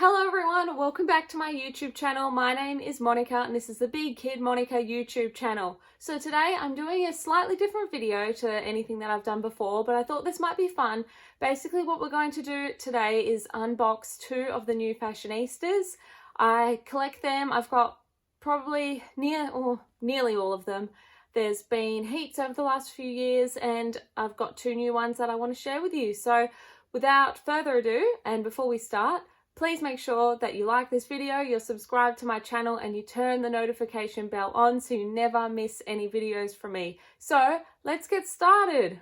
Hello everyone, welcome back to my YouTube channel. My name is Monica and this is the Big Kid Monica YouTube channel. So today I'm doing a slightly different video to anything that I've done before, but I thought this might be fun. Basically what we're going to do today is unbox 2 of the new Fashionistas. I collect them. I've got probably nearly all of them. There's been heaps over the last few years and I've got 2 new ones that I want to share with you. So without further ado, and before we start, please make sure that you like this video, you're subscribed to my channel, and you turn the notification bell on so you never miss any videos from me. So let's get started.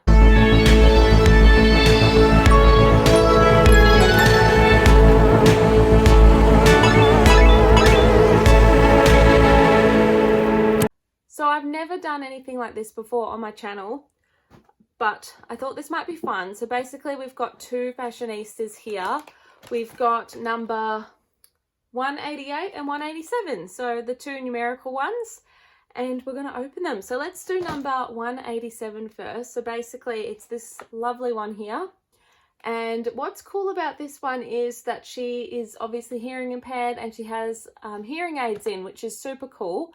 So I've never done anything like this before on my channel, but I thought this might be fun. So basically we've got 2 Fashionistas here. We've got number 188 and 187, so the 2 numerical ones, and we're going to open them. So let's do number 187 first. So basically it's this lovely one here, and what's cool about this one is that she is obviously hearing impaired and she has hearing aids in, which is super cool.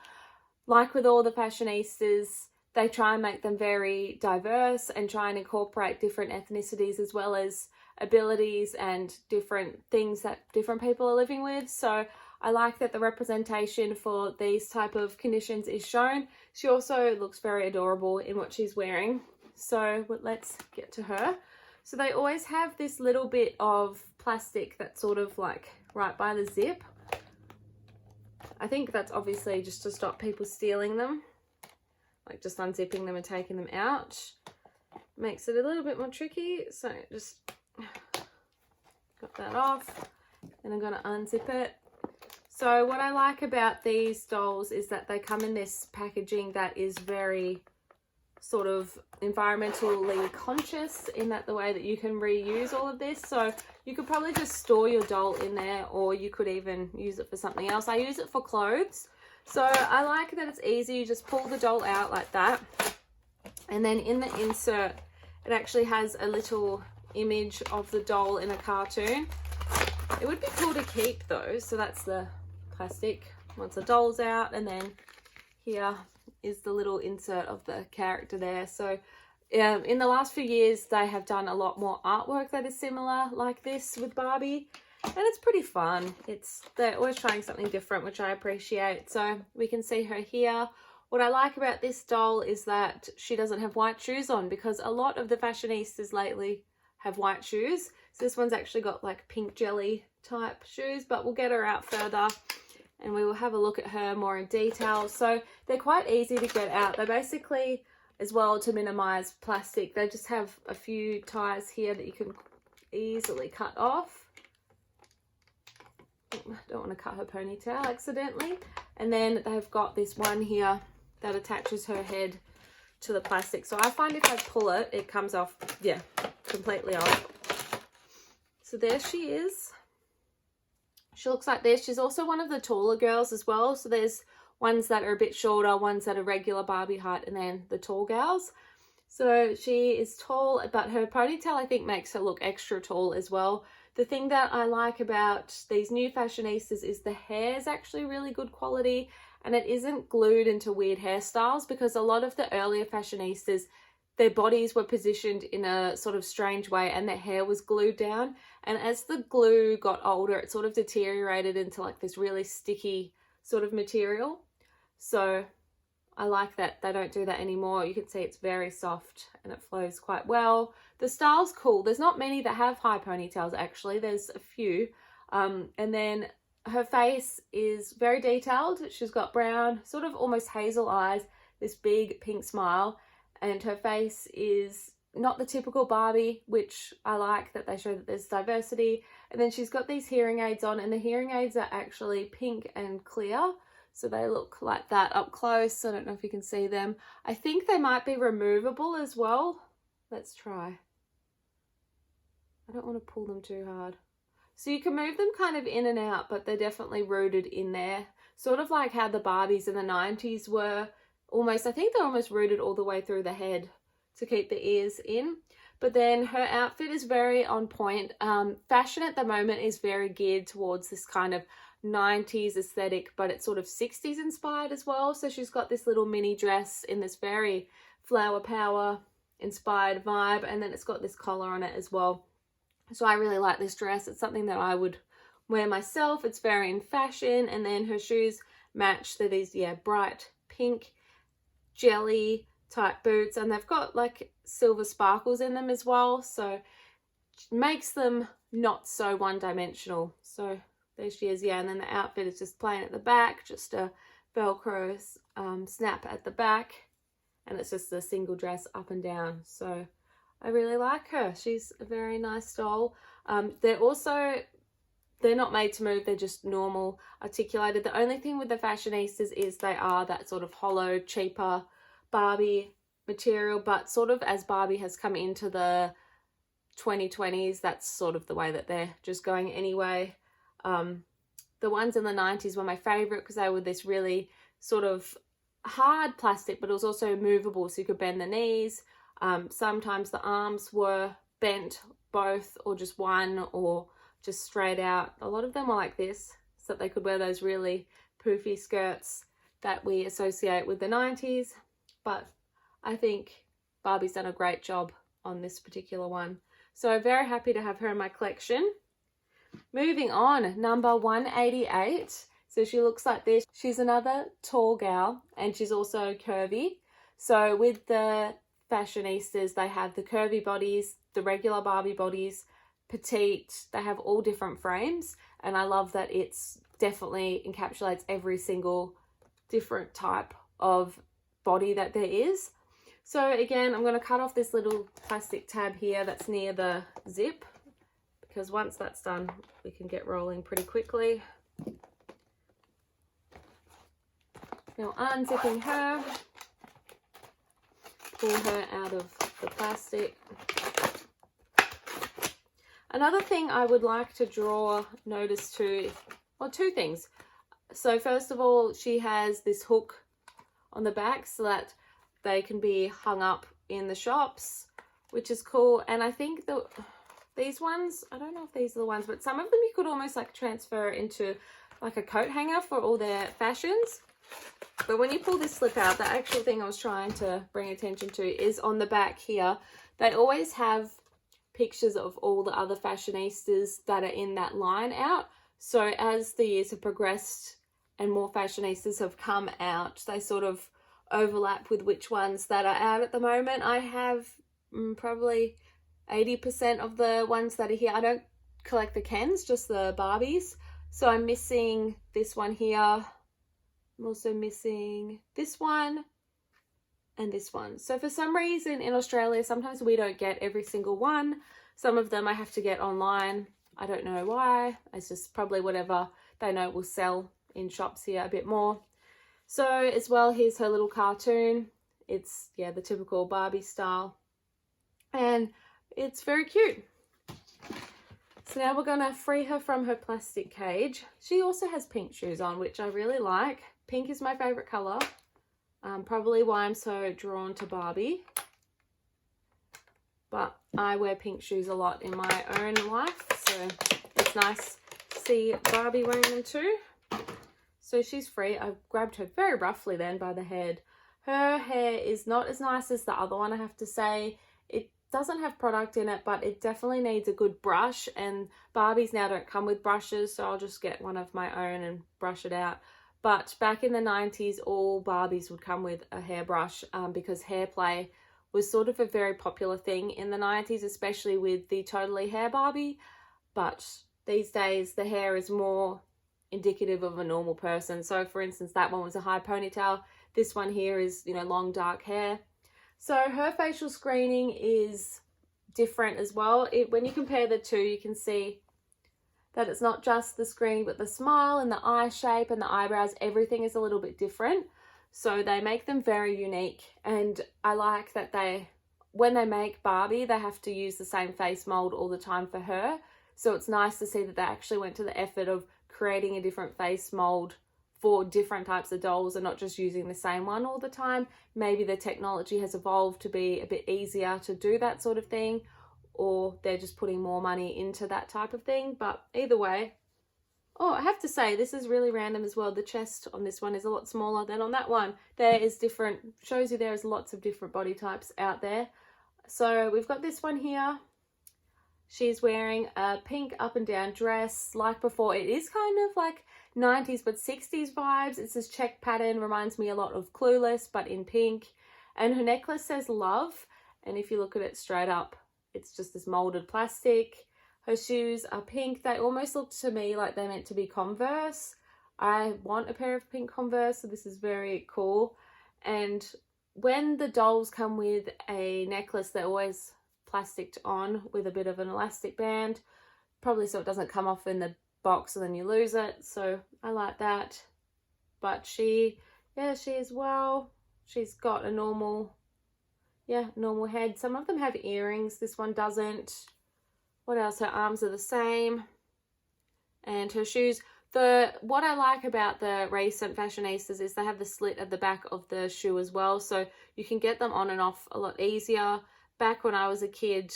Like with all the Fashionistas, they try and make them very diverse and try and incorporate different ethnicities as well as abilities and different things that different people are living with. So I like that the representation for these type of conditions is shown. She also looks very adorable in what she's wearing. So let's get to her. So they always have this little bit of plastic that's sort of like right by the zip. I think that's obviously just to stop people stealing them, like just unzipping them and taking them out. Makes it a little bit more tricky, so just got that off, and I'm going to unzip it. So what I like about these dolls is that they come in this packaging that is very sort of environmentally conscious, in that the way that you can reuse all of this. So you could probably just store your doll in there, or you could even use it for something else. I use it for clothes. So I like that it's easy. You just pull the doll out like that, and then in the insert it actually has a little image of the doll in a cartoon. It would be cool to keep those. So that's the plastic once the doll's out, and then here is the little insert of the character there. So in the last few years they have done a lot more artwork that is similar like this with Barbie, and it's pretty fun. They're always trying something different, which I appreciate. So we can see her here. What I like about this doll is that she doesn't have white shoes on, because a lot of the Fashionistas lately have white shoes. So this one's actually got like pink jelly type shoes, but we'll get her out further and we will have a look at her more in detail. So they're quite easy to get out. They basically, as well, to minimize plastic, they just have a few ties here that you can easily cut off. I don't want to cut her ponytail accidentally. And then they've got this one here that attaches her head to the plastic. So I find if I pull it, it comes off, yeah, completely off. So there she is. She looks like this. She's also one of the taller girls as well. So there's ones that are a bit shorter, ones that are regular Barbie height, and then the tall gals. So she is tall, but her ponytail I think makes her look extra tall as well. The thing that I like about these new Fashionistas is the hair is actually really good quality, and it isn't glued into weird hairstyles, because a lot of the earlier Fashionistas, their bodies were positioned in a sort of strange way and their hair was glued down. And as the glue got older, it sort of deteriorated into like this really sticky sort of material. So I like that they don't do that anymore. You can see it's very soft and it flows quite well. The style's cool. There's not many that have high ponytails actually. There's a few. And then her face is very detailed. She's got brown, sort of almost hazel eyes, this big pink smile, and her face is not the typical Barbie, which I like that they show that there's diversity. And then she's got these hearing aids on, and the hearing aids are actually pink and clear. So they look like that up close. I don't know if you can see them. I think they might be removable as well. Let's try. I don't want to pull them too hard. So you can move them kind of in and out, but they're definitely rooted in there. Sort of like how the Barbies in the 90s were almost, I think they're almost rooted all the way through the head to keep the ears in. But then her outfit is very on point. Fashion at the moment is very geared towards this kind of 90s aesthetic, but it's sort of 60s inspired as well. So she's got this little mini dress in this very flower power inspired vibe, and then it's got this collar on it as well. So I really like this dress. It's something that I would wear myself. It's very in fashion. And then her shoes match. They're these, yeah, bright pink jelly type boots, and they've got like silver sparkles in them as well, so it makes them not so one-dimensional. So there she is, yeah. And then the outfit is just plain at the back, just a velcro snap at the back, and it's just a single dress up and down. So I really like her. She's a very nice doll. They're not made to move, they're just normal articulated. The only thing with the Fashionistas is they are that sort of hollow, cheaper Barbie material, but sort of as Barbie has come into the 2020s, that's sort of the way that they're just going anyway. The ones in the 90s were my favorite because they were this really sort of hard plastic, but it was also movable, so you could bend the knees. Sometimes the arms were bent both, or just one, or just straight out. A lot of them were like this, so that they could wear those really poofy skirts that we associate with the 90s. But I think Barbie's done a great job on this particular one. So very happy to have her in my collection. Moving on, number 188. So she looks like this. She's another tall gal, and she's also curvy. So with the Fashionistas, they have the curvy bodies, the regular Barbie bodies, petite. They have all different frames, and I love that it's definitely encapsulates every single different type of body that there is. So again, I'm going to cut off this little plastic tab here that's near the zip, because once that's done, we can get rolling pretty quickly. Now unzipping her, pull her out of the plastic. Another thing I would like to draw notice to, well, two things. So first of all, she has this hook on the back so that they can be hung up in the shops, which is cool. And I think these ones, I don't know if these are the ones, but some of them you could almost like transfer into like a coat hanger for all their fashions. But when you pull this slip out, the actual thing I was trying to bring attention to is on the back here. They always have pictures of all the other Fashionistas that are in that line out. So as the years have progressed and more Fashionistas have come out, they sort of overlap with which ones that are out at the moment. I have probably 80% of the ones that are here. I don't collect the Kens, just the Barbies. So I'm missing this one here. I'm also missing this one and this one. So for some reason in Australia, sometimes we don't get every single one. Some of them I have to get online. I don't know why. It's just probably whatever they know will sell in shops here a bit more. So as well, here's her little cartoon. It's, yeah, the typical Barbie style. And it's very cute. So now we're going to free her from her plastic cage. She also has pink shoes on, which I really like. Pink is my favorite color. Probably why I'm so drawn to Barbie. But I wear pink shoes a lot in my own life, so it's nice to see Barbie wearing them too. So she's free. I grabbed her very roughly then by the head. Her hair is not as nice as the other one, I have to say. It doesn't have product in it, but it definitely needs a good brush, and Barbies now don't come with brushes, so I'll just get one of my own and brush it out. But back in the 90s, all Barbies would come with a hairbrush because hair play was sort of a very popular thing in the 90s, especially with the Totally Hair Barbie. But these days, the hair is more indicative of a normal person. So for instance, that one was a high ponytail. This one here is, you know, long dark hair. So her facial screening is different as well. When you compare the two, you can see that it's not just the screening, but the smile and the eye shape and the eyebrows, everything is a little bit different. So they make them very unique. And I like that when they make Barbie, they have to use the same face mold all the time for her. So it's nice to see that they actually went to the effort of creating a different face mold for different types of dolls and not just using the same one all the time. Maybe the technology has evolved to be a bit easier to do that sort of thing, or they're just putting more money into that type of thing. But either way, oh, I have to say, this is really random as well. The chest on this one is a lot smaller than on that one. There is different, shows you there is lots of different body types out there. So we've got this one here. She's wearing a pink up and down dress. Like before, it is kind of like 90s but 60s vibes. It's this check pattern, reminds me a lot of Clueless, but in pink. And her necklace says love. And if you look at it straight up, it's just this molded plastic. Her shoes are pink. They almost look to me like they're meant to be Converse. I want a pair of pink Converse, so this is very cool. And when the dolls come with a necklace, they're always plasticed on with a bit of an elastic band, probably so it doesn't come off in the box and then you lose it. So I like that. But she as well, she's got a normal head. Some of them have earrings, this one doesn't. What else? Her arms are the same. And her shoes, what I like about the recent Fashionistas is they have the slit at the back of the shoe as well, so you can get them on and off a lot easier. Back when I was a kid,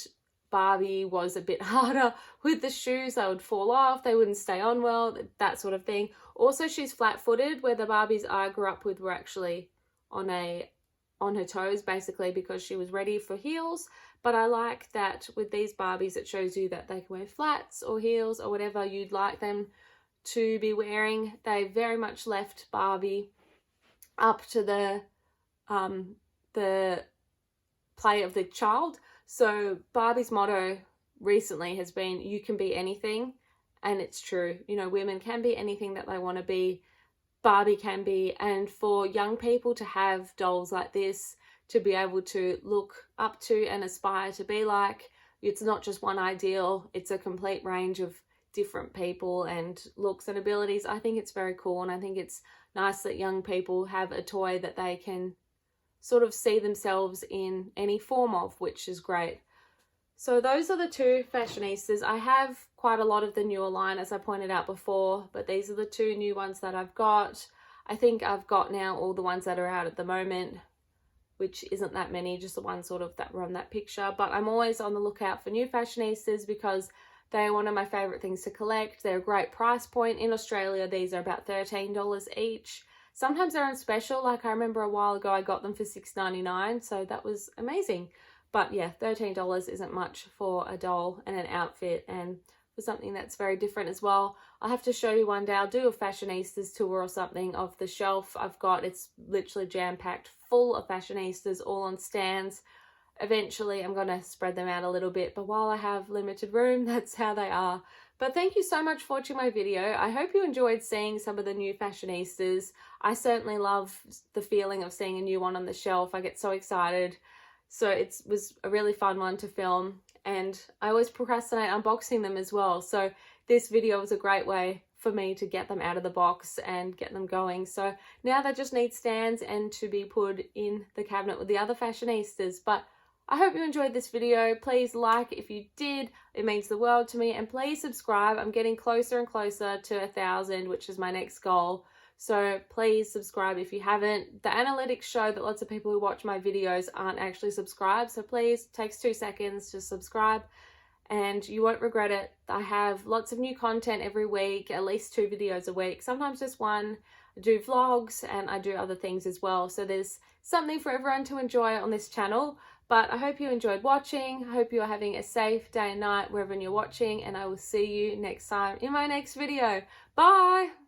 Barbie was a bit harder with the shoes. They would fall off, they wouldn't stay on well, that sort of thing. Also, she's flat-footed, where the Barbies I grew up with were actually on her toes, basically, because she was ready for heels. But I like that with these Barbies, it shows you that they can wear flats or heels or whatever you'd like them to be wearing. They very much left Barbie up to the play of the child. So Barbie's motto recently has been, you can be anything. And it's true. You know, women can be anything that they want to be. Barbie can be. And for young people to have dolls like this, to be able to look up to and aspire to be like, it's not just one ideal, it's a complete range of different people and looks and abilities. I think it's very cool, and I think it's nice that young people have a toy that they can sort of see themselves in any form of, which is great. So those are the two Fashionistas. I have quite a lot of the newer line, as I pointed out before, but these are the two new ones that I've got. I think I've got now all the ones that are out at the moment, which isn't that many, just the ones sort of that were on that picture. But I'm always on the lookout for new Fashionistas because they're one of my favorite things to collect. They're a great price point. In Australia, these are about $13 each. Sometimes they're on special. Like I remember a while ago, I got them for $6.99, so that was amazing. But yeah, $13 isn't much for a doll and an outfit, and for something that's very different as well. I'll have to show you one day. I'll do a Fashionistas tour or something of the shelf I've got. It's literally jam-packed full of Fashionistas, all on stands. Eventually, I'm going to spread them out a little bit, but while I have limited room, that's how they are. But thank you so much for watching my video. I hope you enjoyed seeing some of the new Fashionistas. I certainly love the feeling of seeing a new one on the shelf. I get so excited. So it was a really fun one to film, and I always procrastinate unboxing them as well. So this video was a great way for me to get them out of the box and get them going. So now they just need stands and to be put in the cabinet with the other Fashionistas. But I hope you enjoyed this video. Please like if you did, it means the world to me, and please subscribe. I'm getting closer and closer to 1,000, which is my next goal. So please subscribe if you haven't. The analytics show that lots of people who watch my videos aren't actually subscribed. So please, it takes 2 seconds to subscribe and you won't regret it. I have lots of new content every week, at least 2 videos a week, sometimes just 1. I do vlogs and I do other things as well. So there's something for everyone to enjoy on this channel. But I hope you enjoyed watching. I hope you are having a safe day and night wherever you're watching, and I will see you next time in my next video. Bye!